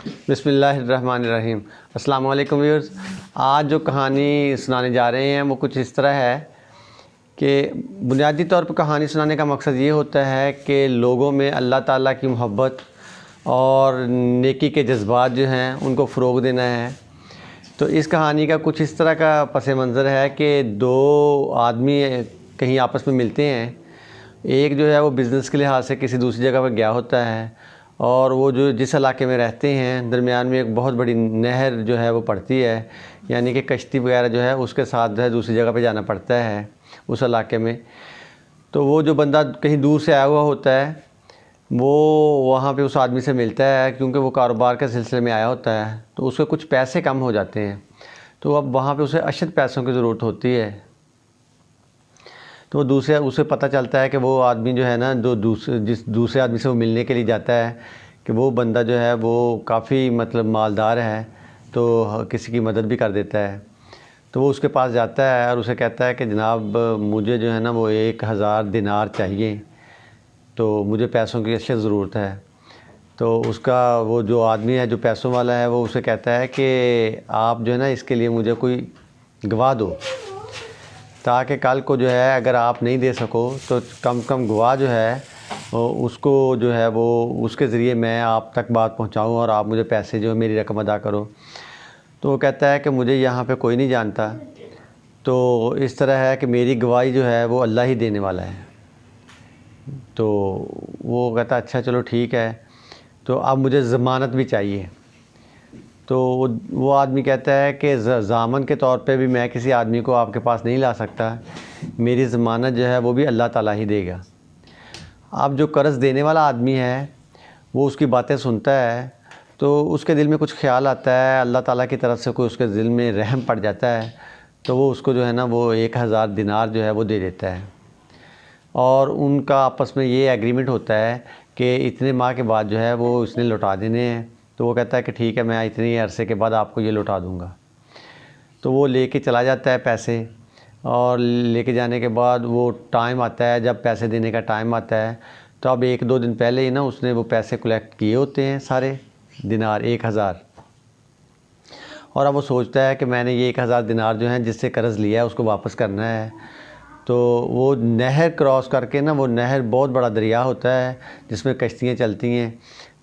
بسم اللہ الرحمن الرحیم۔ السلام علیکم ویورز۔ آج جو کہانی سنانے جا رہے ہیں وہ کچھ اس طرح ہے کہ بنیادی طور پر کہانی سنانے کا مقصد یہ ہوتا ہے کہ لوگوں میں اللہ تعالیٰ کی محبت اور نیکی کے جذبات جو ہیں ان کو فروغ دینا ہے۔ تو اس کہانی کا کچھ اس طرح کا پس منظر ہے کہ دو آدمی کہیں آپس میں ملتے ہیں۔ ایک جو ہے وہ بزنس کے لحاظ سے کسی دوسری جگہ پر گیا ہوتا ہے، اور وہ جو جس علاقے میں رہتے ہیں درمیان میں ایک بہت بڑی نہر جو ہے وہ پڑتی ہے، یعنی کہ کشتی وغیرہ جو ہے اس کے ساتھ جو ہے دوسری جگہ پہ جانا پڑتا ہے اس علاقے میں۔ تو وہ جو بندہ کہیں دور سے آیا ہوا ہوتا ہے وہ وہاں پہ اس آدمی سے ملتا ہے، کیونکہ وہ کاروبار کے سلسلے میں آیا ہوتا ہے، تو اس کے کچھ پیسے کم ہو جاتے ہیں، تو اب وہاں پہ اسے اشد پیسوں کی ضرورت ہوتی ہے۔ تو وہ اسے پتہ چلتا ہے کہ وہ آدمی جو ہے نا جس دوسرے آدمی سے وہ ملنے کے لیے جاتا ہے کہ وہ بندہ جو ہے وہ کافی مالدار ہے، تو کسی کی مدد بھی کر دیتا ہے۔ تو وہ اس کے پاس جاتا ہے اور اسے کہتا ہے کہ جناب مجھے جو ہے نا وہ 1000 دینار چاہیے، تو مجھے پیسوں کی اشد ضرورت ہے۔ تو اس کا وہ جو آدمی ہے جو پیسوں والا ہے وہ اسے کہتا ہے کہ آپ جو ہے نا اس کے لیے مجھے کوئی گواہ دو، تاکہ کل کو جو ہے اگر آپ نہیں دے سکو تو کم گواہ جو ہے اس کو جو ہے وہ اس کے ذریعے میں آپ تک بات پہنچاؤں اور آپ مجھے پیسے جو ہے میری رقم ادا کرو۔ تو وہ کہتا ہے کہ مجھے یہاں پہ کوئی نہیں جانتا، تو اس طرح ہے کہ میری گواہی جو ہے وہ اللہ ہی دینے والا ہے۔ تو وہ کہتا ہے اچھا چلو ٹھیک ہے، تو اب مجھے ضمانت بھی چاہیے۔ تو وہ آدمی کہتا ہے کہ ضامن کے طور پہ بھی میں کسی آدمی کو آپ کے پاس نہیں لا سکتا، میری ضمانت جو ہے وہ بھی اللہ تعالیٰ ہی دے گا۔ اب جو قرض دینے والا آدمی ہے وہ اس کی باتیں سنتا ہے، تو اس کے دل میں کچھ خیال آتا ہے، اللہ تعالیٰ کی طرف سے کوئی اس کے دل میں رحم پڑ جاتا ہے، تو وہ اس کو جو ہے نا وہ 1000 دینار جو ہے وہ دے دیتا ہے، اور ان کا آپس میں یہ ایگریمنٹ ہوتا ہے کہ اتنے ماہ کے بعد جو ہے وہ اس نے لوٹا دینے ہیں۔ تو وہ کہتا ہے کہ ٹھیک ہے میں اتنی عرصے کے بعد آپ کو یہ لوٹا دوں گا۔ تو وہ لے کے چلا جاتا ہے پیسے، اور لے کے جانے کے بعد وہ ٹائم آتا ہے جب پیسے دینے کا ٹائم آتا ہے، تو اب 1-2 دن پہلے ہی نا اس نے وہ پیسے کلیکٹ کیے ہوتے ہیں سارے دینار 1000، اور اب وہ سوچتا ہے کہ میں نے یہ 1000 دینار جو ہیں جس سے قرض لیا ہے اس کو واپس کرنا ہے۔ تو وہ نہر کراس کر کے نا، وہ نہر بہت بڑا دریا ہوتا ہے جس میں کشتیاں چلتی ہیں،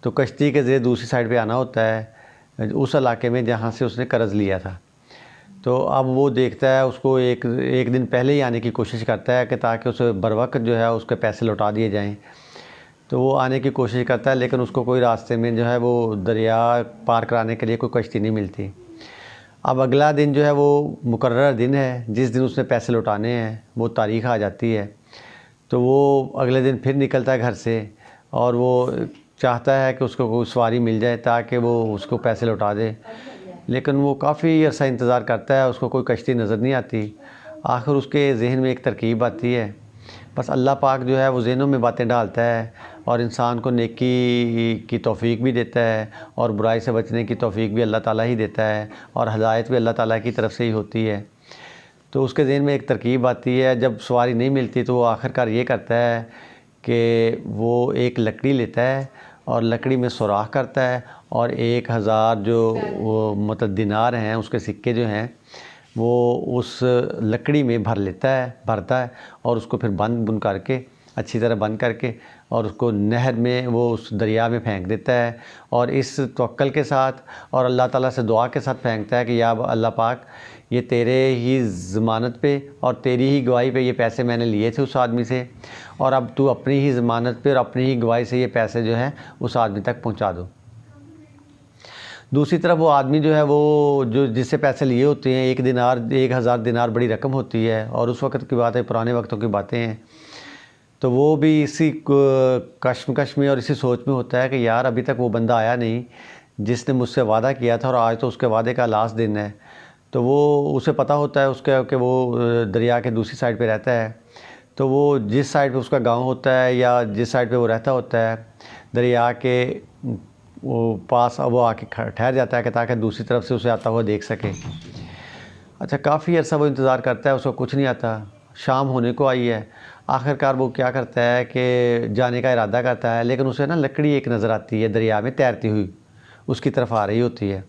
تو کشتی کے ذریعے دوسری سائڈ پہ آنا ہوتا ہے اس علاقے میں جہاں سے اس نے قرض لیا تھا۔ تو اب وہ دیکھتا ہے اس کو ایک دن پہلے ہی آنے کی کوشش کرتا ہے کہ تاکہ اسے بروقت جو ہے اس کے پیسے لوٹا دیے جائیں۔ تو وہ آنے کی کوشش کرتا ہے، لیکن اس کو کوئی راستے میں جو ہے وہ دریا پار کرانے کے لیے کوئی کشتی نہیں ملتی۔ اب اگلا دن جو ہے وہ مقررہ دن ہے جس دن اس نے پیسے لوٹانے ہیں، وہ تاریخ آ جاتی ہے، تو وہ اگلے دن پھر نکلتا ہے گھر سے، اور وہ چاہتا ہے کہ اس کو کوئی سواری مل جائے تاکہ وہ اس کو پیسے لوٹا دے، لیکن وہ کافی عرصہ انتظار کرتا ہے، اس کو کوئی کشتی نظر نہیں آتی۔ آخر اس کے ذہن میں ایک ترکیب آتی ہے، بس اللہ پاک جو ہے وہ ذہنوں میں باتیں ڈالتا ہے اور انسان کو نیکی کی توفیق بھی دیتا ہے، اور برائی سے بچنے کی توفیق بھی اللہ تعالیٰ ہی دیتا ہے، اور ہدایت بھی اللہ تعالیٰ کی طرف سے ہی ہوتی ہے۔ تو اس کے ذہن میں ایک ترکیب آتی ہے، جب سواری نہیں ملتی تو وہ آخرکار یہ کرتا ہے کہ وہ ایک لکڑی لیتا ہے اور لکڑی میں سوراخ کرتا ہے، اور 1000 جو وہ دینار ہیں اس کے سکے جو ہیں وہ اس لکڑی میں بھرتا ہے، اور اس کو پھر بند کر کے اچھی طرح بند کر کے اور اس کو نہر میں وہ اس دریا میں پھینک دیتا ہے، اور اس توکل کے ساتھ اور اللہ تعالیٰ سے دعا کے ساتھ پھینکتا ہے کہ یا اللہ پاک یہ تیرے ہی ضمانت پہ اور تیری ہی گواہی پہ یہ پیسے میں نے لیے تھے اس آدمی سے، اور اب تو اپنی ہی ضمانت پہ اور اپنی ہی گواہی سے یہ پیسے جو ہیں اس آدمی تک پہنچا دو۔ دوسری طرف وہ آدمی جو ہے وہ جس سے پیسے لیے ہوتے ہیں 1000 دینار بڑی رقم ہوتی ہے، اور اس وقت کی بات ہے، پرانے وقتوں کی باتیں ہیں، تو وہ بھی اسی کشمکش میں اور اسی سوچ میں ہوتا ہے کہ یار ابھی تک وہ بندہ آیا نہیں جس نے مجھ سے وعدہ کیا تھا، اور آج تو اس کے وعدے کا لاسٹ دن ہے۔ تو وہ اسے پتہ ہوتا ہے اس کا کہ وہ دریا کے دوسری سائڈ پہ رہتا ہے، تو وہ جس سائڈ پہ اس کا گاؤں ہوتا ہے یا جس سائڈ پہ وہ رہتا ہوتا ہے دریا کے وہ پاس وہ آ کے ٹھہر جاتا ہے کہ تاکہ دوسری طرف سے اسے آتا ہوا دیکھ سکے۔ اچھا کافی عرصہ وہ انتظار کرتا ہے، اس کو کچھ نہیں آتا، شام ہونے کو آئی ہے، آخرکار وہ کیا کرتا ہے کہ جانے کا ارادہ کرتا ہے، لیکن اسے نا لکڑی ایک نظر آتی ہے دریا میں تیرتی ہوئی، اس کی طرف آ رہی ہوتی ہے۔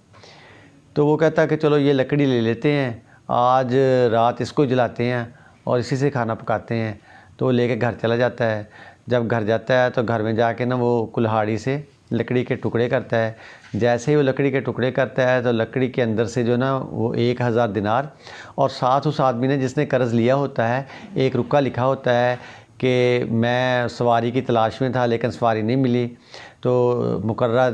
تو وہ کہتا ہے کہ چلو یہ لکڑی لے لیتے ہیں، آج رات اس کو جلاتے ہیں اور اسی سے کھانا پکاتے ہیں۔ تو وہ لے کے گھر چلا جاتا ہے۔ جب گھر جاتا ہے تو گھر میں جا کے نا وہ کلہاڑی سے لکڑی کے ٹکڑے کرتا ہے۔ جیسے ہی وہ لکڑی کے ٹکڑے کرتا ہے تو لکڑی کے اندر سے جو نا وہ 1000 دینار اور ساتھ اس آدمی نے جس نے قرض لیا ہوتا ہے ایک رکا لکھا ہوتا ہے کہ میں سواری کی تلاش میں تھا لیکن سواری نہیں ملی، تو مقررہ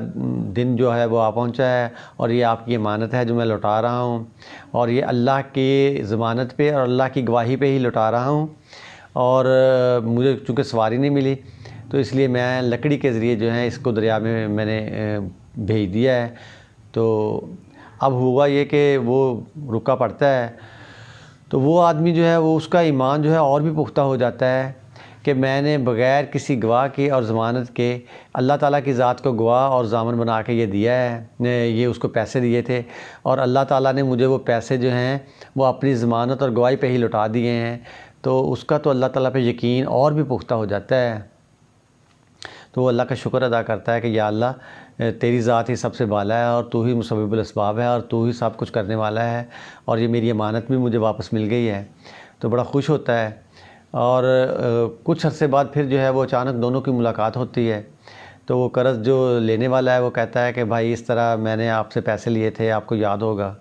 دن جو ہے وہ آ پہنچا ہے اور یہ آپ کی امانت ہے جو میں لوٹا رہا ہوں، اور یہ اللہ کی ضمانت پہ اور اللہ کی گواہی پہ ہی لوٹا رہا ہوں، اور مجھے چونکہ سواری نہیں ملی تو اس لیے میں لکڑی کے ذریعے جو ہے اس کو دریا میں نے بھیج دیا ہے۔ تو اب ہوا یہ کہ وہ رکا پڑتا ہے تو وہ آدمی جو ہے وہ اس کا ایمان جو ہے اور بھی پختہ ہو جاتا ہے کہ میں نے بغیر کسی گواہ کے اور ضمانت کے اللہ تعالیٰ کی ذات کو گواہ اور ضامن بنا کے یہ دیا ہے، یہ اس کو پیسے دیے تھے، اور اللہ تعالیٰ نے مجھے وہ پیسے جو ہیں وہ اپنی ضمانت اور گواہی پہ ہی لوٹا دیے ہیں، تو اس کا تو اللہ تعالیٰ پہ یقین اور بھی پختہ ہو جاتا ہے۔ تو وہ اللہ کا شکر ادا کرتا ہے کہ یا اللہ تیری ذات ہی سب سے بالا ہے اور تو ہی مسبب الاسباب ہے اور تو ہی سب کچھ کرنے والا ہے، اور یہ میری امانت بھی مجھے واپس مل گئی ہے۔ تو بڑا خوش ہوتا ہے، اور کچھ عرصے بعد پھر جو ہے وہ اچانک دونوں کی ملاقات ہوتی ہے۔ تو وہ قرض جو لینے والا ہے وہ کہتا ہے کہ بھائی اس طرح میں نے آپ سے پیسے لیے تھے، آپ کو یاد ہوگا؟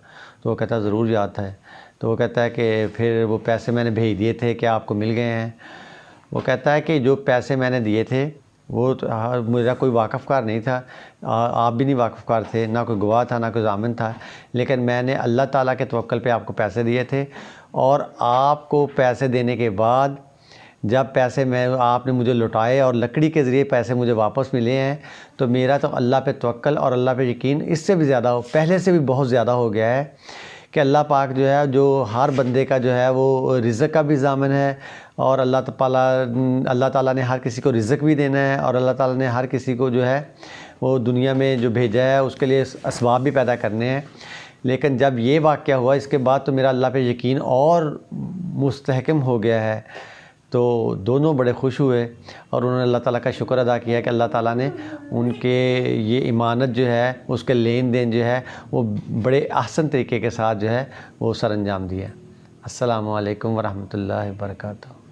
تو وہ کہتا ہے ضرور یاد ہے۔ تو وہ کہتا ہے کہ پھر وہ پیسے میں نے بھیج دیے تھے، کیا آپ کو مل گئے ہیں؟ وہ کہتا ہے کہ جو پیسے میں نے دیے تھے وہ میرا کوئی واقف کار نہیں تھا، آپ بھی نہیں واقف کار تھے، نہ کوئی گواہ تھا نہ کوئی ضامن تھا، لیکن میں نے اللہ تعالیٰ کے توکل پہ آپ کو پیسے دیے تھے، اور آپ کو پیسے دینے کے بعد جب پیسے آپ نے مجھے لوٹائے اور لکڑی کے ذریعے پیسے مجھے واپس ملے ہیں تو میرا تو اللہ پہ توکل اور اللہ پہ یقین اس سے بھی زیادہ پہلے سے بھی بہت زیادہ ہو گیا ہے کہ اللہ پاک جو ہے جو ہر بندے کا جو ہے وہ رزق کا بھی ضامن ہے، اور اللہ تعالیٰ نے ہر کسی کو رزق بھی دینا ہے، اور اللہ تعالیٰ نے ہر کسی کو جو ہے وہ دنیا میں جو بھیجا ہے اس کے لیے اسباب بھی پیدا کرنے ہیں۔ لیکن جب یہ واقعہ ہوا اس کے بعد تو میرا اللہ پہ یقین اور مستحکم ہو گیا ہے۔ تو دونوں بڑے خوش ہوئے اور انہوں نے اللہ تعالیٰ کا شکر ادا کیا کہ اللہ تعالیٰ نے ان کے یہ امانت جو ہے اس کے لین دین جو ہے وہ بڑے احسن طریقے کے ساتھ جو ہے وہ سر انجام دیا۔ السلام علیکم ورحمۃ اللہ وبرکاتہ۔